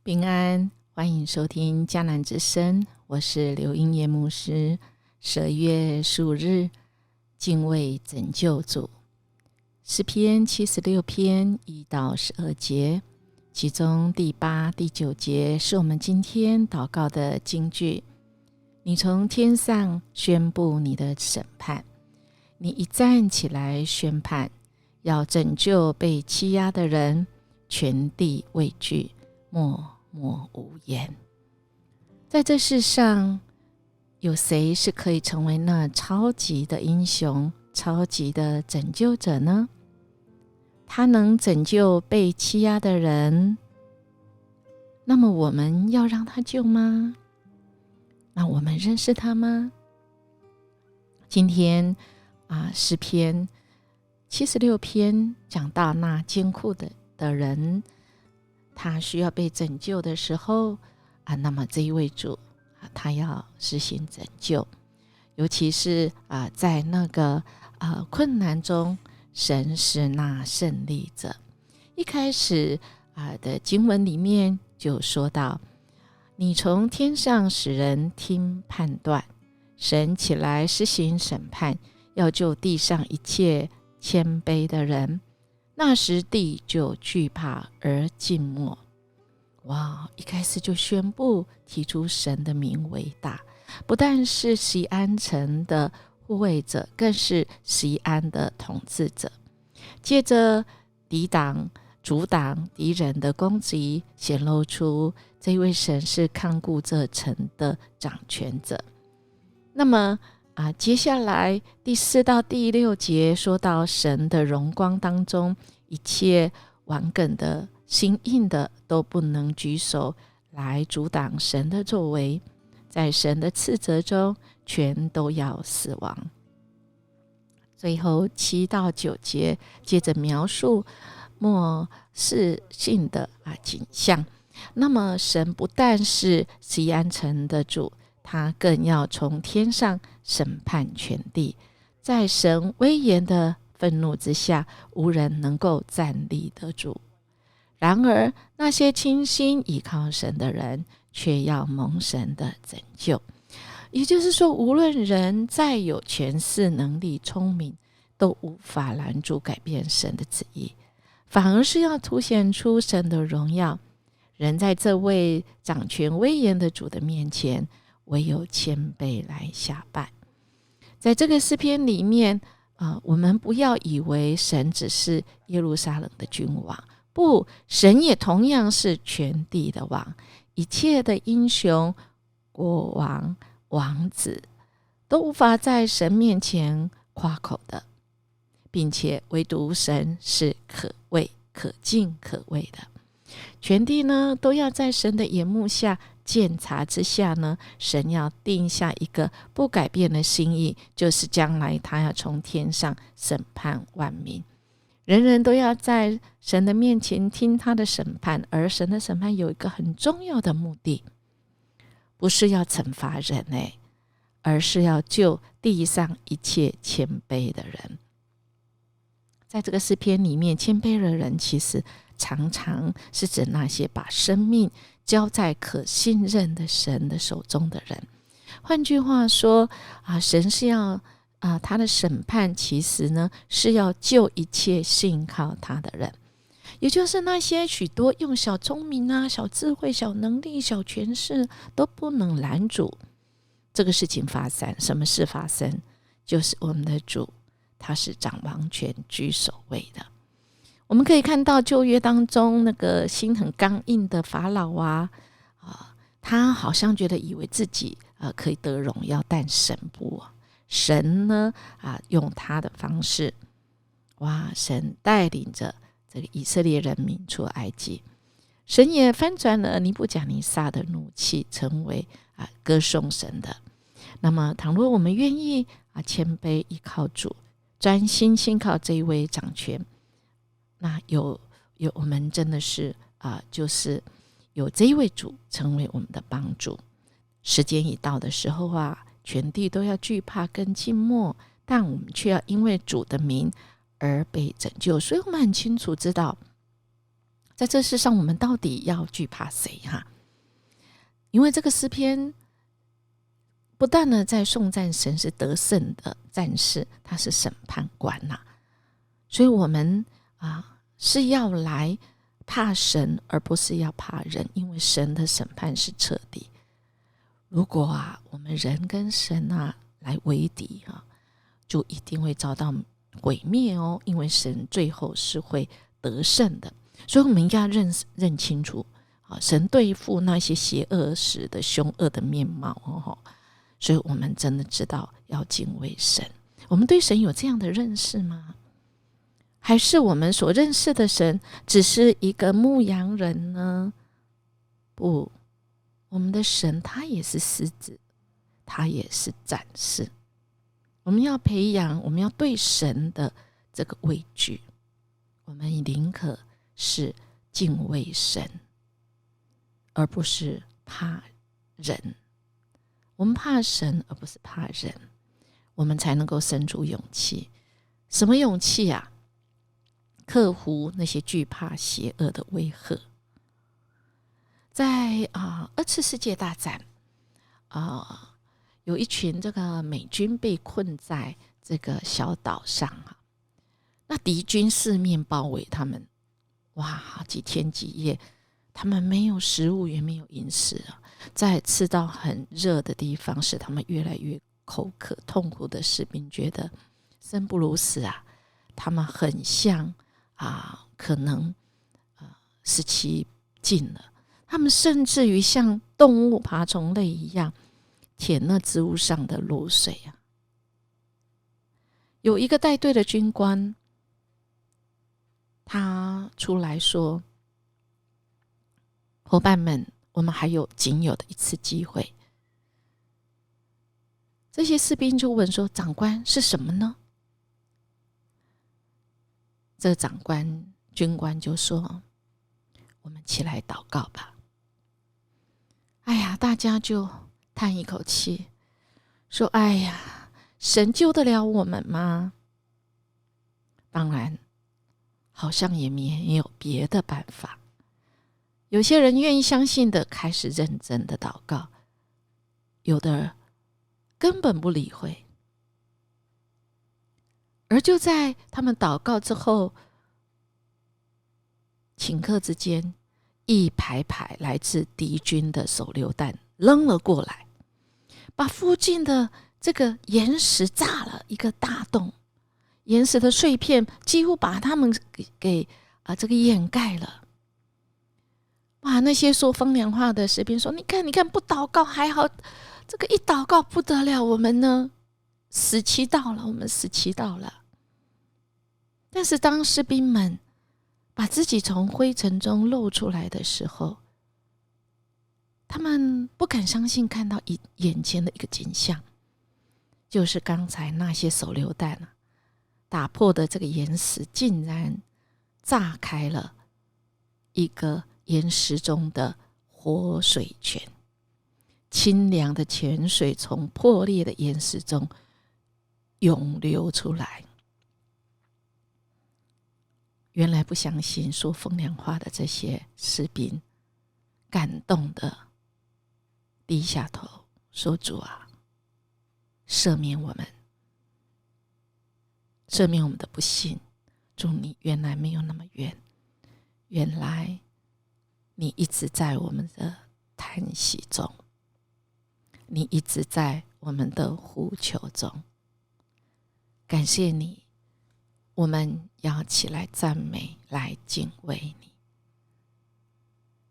平安，欢迎收听迦南之声，我是刘英叶牧师。12月15日，敬畏拯救主，诗篇76篇1到12节，其中第8、第9节是我们今天祷告的金句。你从天上宣布你的审判，你一站起来宣判，要拯救被欺压的人，全地畏惧，默默无言。在这世上，有谁是可以成为那超级的英雄、超级的拯救者呢？他能拯救被欺压的人，那么我们要让他救吗？那我们认识他吗？今天诗篇76篇讲到那艰苦的人，他需要被拯救的时候那么这一位主他要实行拯救，尤其是在那个困难中，神是那胜利者。一开始的经文里面就说到，你从天上使人听判断，神起来施行审判，要救地上一切谦卑的人，那时地就惧怕而静默。哇！一开始就宣布提出神的名为大，不但是锡安城的护卫者，更是锡安的统治者。接着阻挡敌人的攻击，显露出这位神是看顾这城的掌权者。那么接下来第4到第6节说到神的荣光当中，一切顽梗的心硬的都不能举手来阻挡神的作为，在神的斥责中全都要死亡。最后7到9节接着描述末世性的景象。那么神不但是锡安城的主，他更要从天上审判全地，在神威严的愤怒之下，无人能够站立得住。然而那些倾心倚靠神的人，却要蒙神的拯救。也就是说，无论人再有权势、能力、聪明，都无法拦阻改变神的旨意，反而是要凸显出神的荣耀。人在这位掌权威严的主的面前，唯有谦卑来下拜。在这个诗篇里面我们不要以为神只是耶路撒冷的君王，不，神也同样是全地的王。一切的英雄、国王、王子都无法在神面前夸口的，并且唯独神是可畏、可敬、可畏的。全地呢，都要在神的眼目下鉴察之下呢，神要定下一个不改变的心意，就是将来他要从天上审判万民，人人都要在神的面前听他的审判。而神的审判有一个很重要的目的，不是要惩罚人而是要救地上一切谦卑的人。在这个诗篇里面，谦卑的人其实常常是指那些把生命交在可信任的神的手中的人。换句话说神是要他的审判其实呢是要救一切信靠他的人，也就是那些许多用小聪明小智慧、小能力、小权势都不能拦阻这个事情发生。什么事发生？就是我们的主，他是掌王权居首位的。我们可以看到旧约当中那个心很刚硬的法老他好像觉得以为自己可以得荣耀，但神不。神呢用他的方式，神带领着这个以色列人民出埃及。神也翻转了尼布甲尼撒的怒气，成为歌颂神的。那么倘若我们愿意谦卑依靠主，专心信靠这一位掌权，那我们真的是就是有这一位主成为我们的帮助。时间一到的时候全地都要惧怕跟静默，但我们却要因为主的名而被拯救。所以我们很清楚知道，在这世上我们到底要惧怕谁哈？因为这个诗篇不但呢在颂赞神是得胜的战士，他是审判官所以我们是要来怕神，而不是要怕人，因为神的审判是彻底。如果我们人跟神来为敌就一定会遭到毁灭哦，因为神最后是会得胜的。所以我们应该要认清楚神对付那些邪恶时的凶恶的面貌所以我们真的知道要敬畏神。我们对神有这样的认识吗？还是我们所认识的神只是一个牧羊人呢？不，我们的神他也是狮子，他也是战士。我们要培养，我们要对神的这个畏惧，我们宁可是敬畏神，而不是怕人。我们怕神，而不是怕人，我们才能够生出勇气。什么勇气啊？克服那些惧怕邪恶的威吓。在二次世界大战有一群这个美军被困在这个小岛上那敌军四面包围他们，好几天几夜，他们没有食物也没有饮食在吃到很热的地方，使他们越来越口渴。痛苦的士兵觉得生不如死他们很像可能死期近了。他们甚至于像动物爬虫类一样舔那植物上的露水有一个带队的军官，他出来说，伙伴们，我们还有仅有的一次机会。这些士兵就问说，长官是什么呢？这个军官就说，我们起来祷告吧。大家就叹一口气说，神救得了我们吗？当然好像也没有别的办法。有些人愿意相信的开始认真的祷告，有的根本不理会。而就在他们祷告之后，顷刻之间，一排排来自敌军的手榴弹扔了过来，把附近的这个岩石炸了一个大洞，岩石的碎片几乎把他们给这个掩盖了。那些说风凉话的士兵说，你看不祷告还好，这个一祷告不得了，我们呢死期到了，我们死期到了。但是当士兵们把自己从灰尘中露出来的时候，他们不敢相信看到眼前的一个景象，就是刚才那些手榴弹打破的这个岩石竟然炸开了一个岩石中的活水泉，清凉的泉水从破裂的岩石中涌流出来。原来不相信说风凉话的这些士兵感动的低下头说，主啊，赦免我们，赦免我们的不信。主，你原来没有那么远，原来你一直在我们的叹息中，你一直在我们的呼求中。感谢你，我们要起来赞美，来敬畏你。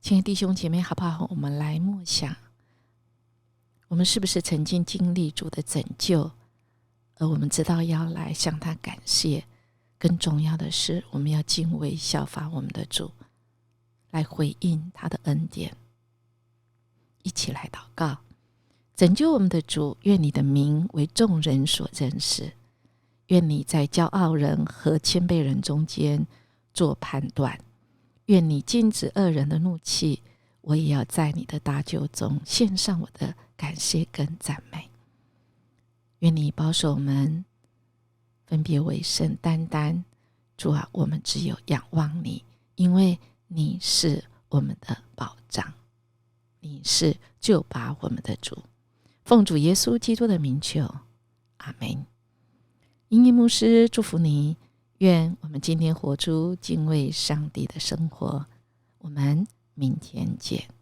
亲爱的弟兄姐妹，好不好？我们来默想，我们是不是曾经经历主的拯救，而我们知道要来向他感谢。更重要的是，我们要敬畏效法我们的主，来回应他的恩典。一起来祷告。拯救我们的主，愿你的名为众人所认识，愿你在骄傲人和谦卑人中间做判断，愿你禁止恶人的怒气，我也要在你的大救中献上我的感谢跟赞美。愿你保守我们分别为圣单单。主啊，我们只有仰望你，因为你是我们的保障，你是救拔我们的主。奉主耶稣基督的名求，阿们。音乐牧师祝福你，愿我们今天活出敬畏上帝的生活。我们明天见。